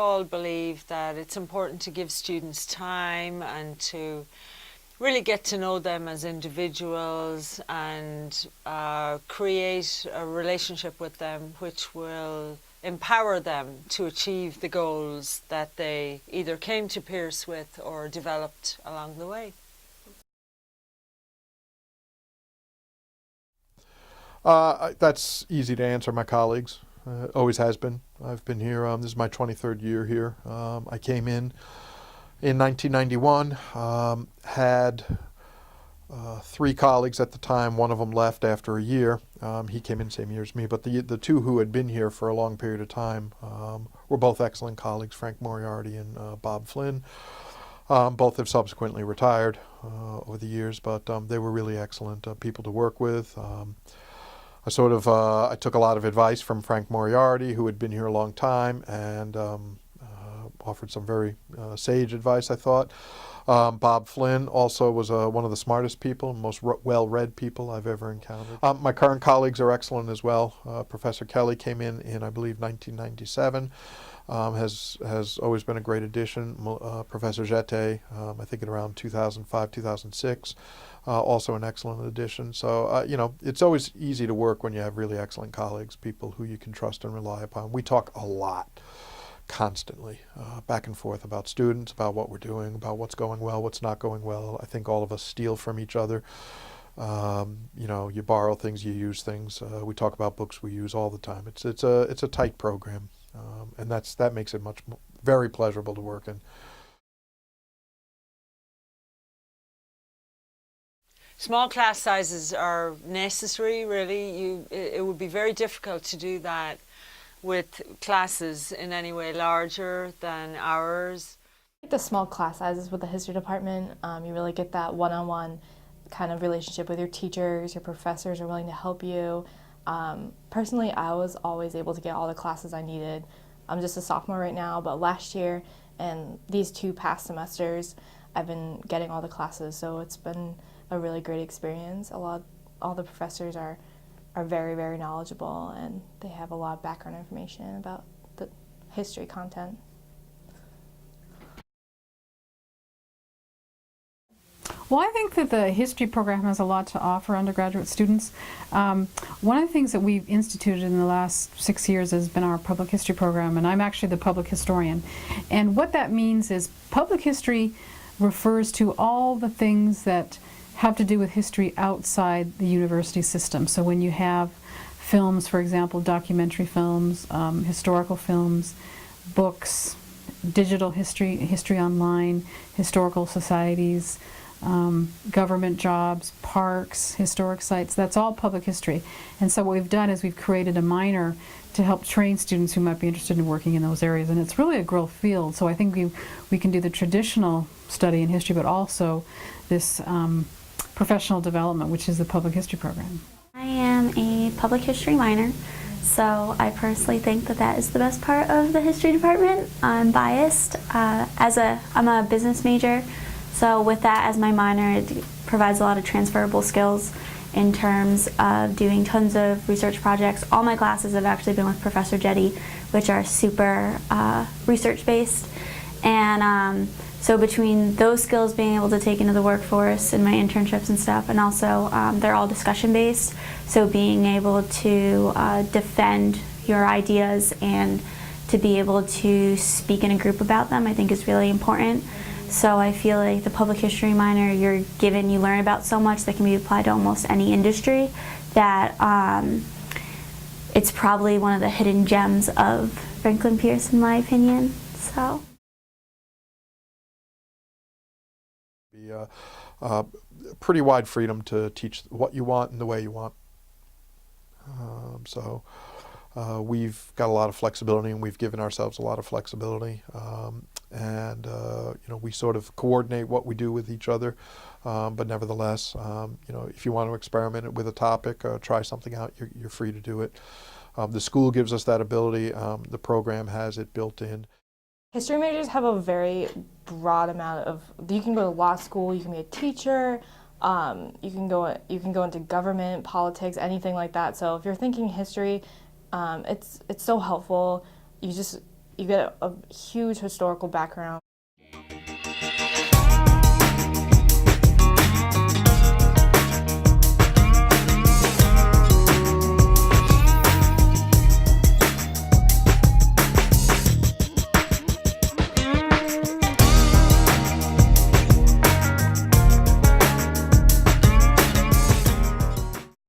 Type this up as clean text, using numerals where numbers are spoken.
all believe that it's important to give students time and to really get to know them as individuals and create a relationship with them which will empower them to achieve the goals that they either came to Pearse with or developed along the way. That's easy to answer. My colleagues, always has been. I've been here, this is my 23rd year here. I came in 1991, had 3 colleagues at the time. One of them left after a year. He came in the same year as me, but the 2 who had been here for a long period of time were both excellent colleagues, Frank Moriarty and Bob Flynn. Both have subsequently retired over the years, but they were really excellent people to work with. I took a lot of advice from Frank Moriarty, who had been here a long time, and offered some very sage advice, I thought. Bob Flynn also was one of the smartest people, most well-read people I've ever encountered. My current colleagues are excellent as well. Professor Kelly came in I believe, 1997. Has always been a great addition. Professor Jette, I think in around 2005, 2006, also an excellent addition. So, you know, it's always easy to work when you have really excellent colleagues, people who you can trust and rely upon. We talk a lot, constantly, back and forth about students, about what we're doing, about what's going well, what's not going well. I think all of us steal from each other. You know, you borrow things, you use things. We talk about books we use all the time. It's a tight program. And that makes it very pleasurable to work in. Small class sizes are necessary, really. It would be very difficult to do that with classes in any way larger than ours. The small class sizes with the history department, you really get that one-on-one kind of relationship with your teachers. Your professors are willing to help you. Personally, I was always able to get all the classes I needed. I'm just a sophomore right now, but last year and these 2 past semesters, I've been getting all the classes, so it's been a really great experience. All the professors are very, very knowledgeable, and they have a lot of background information about the history content. Well, I think that the history program has a lot to offer undergraduate students. One of the things that we've instituted in the last 6 years has been our public history program, and I'm actually the public historian. And what that means is public history refers to all the things that have to do with history outside the university system. So when you have films, for example, documentary films, historical films, books, digital history, history online, historical societies, government jobs, parks, historic sites, that's all public history. And so what we've done is we've created a minor to help train students who might be interested in working in those areas. And it's really a growth field, so I think we can do the traditional study in history, but also this professional development, which is the public history program. I am a public history minor, so I personally think that that is the best part of the history department. I'm biased. I'm a business major, so with that as my minor, it provides a lot of transferable skills in terms of doing tons of research projects. All my classes have actually been with Professor Jette, which are super research-based. And so between those skills being able to take into the workforce and my internships and stuff, and also they're all discussion-based, so being able to defend your ideas and to be able to speak in a group about them, I think is really important. So I feel like the public history minor, you learn about so much that can be applied to almost any industry, that it's probably one of the hidden gems of Franklin Pierce, in my opinion. So. Pretty wide freedom to teach what you want and the way you want. We've got a lot of flexibility, and we've given ourselves a lot of flexibility. You know, we sort of coordinate what we do with each other, but nevertheless, you know, if you want to experiment with a topic, try something out, you're free to do it. The school gives us that ability. The program has it built in. History majors have a very broad amount of, you can go to law school, you can be a teacher, you can go into government, politics, anything like that. So if you're thinking history, it's so helpful. You you get a huge historical background.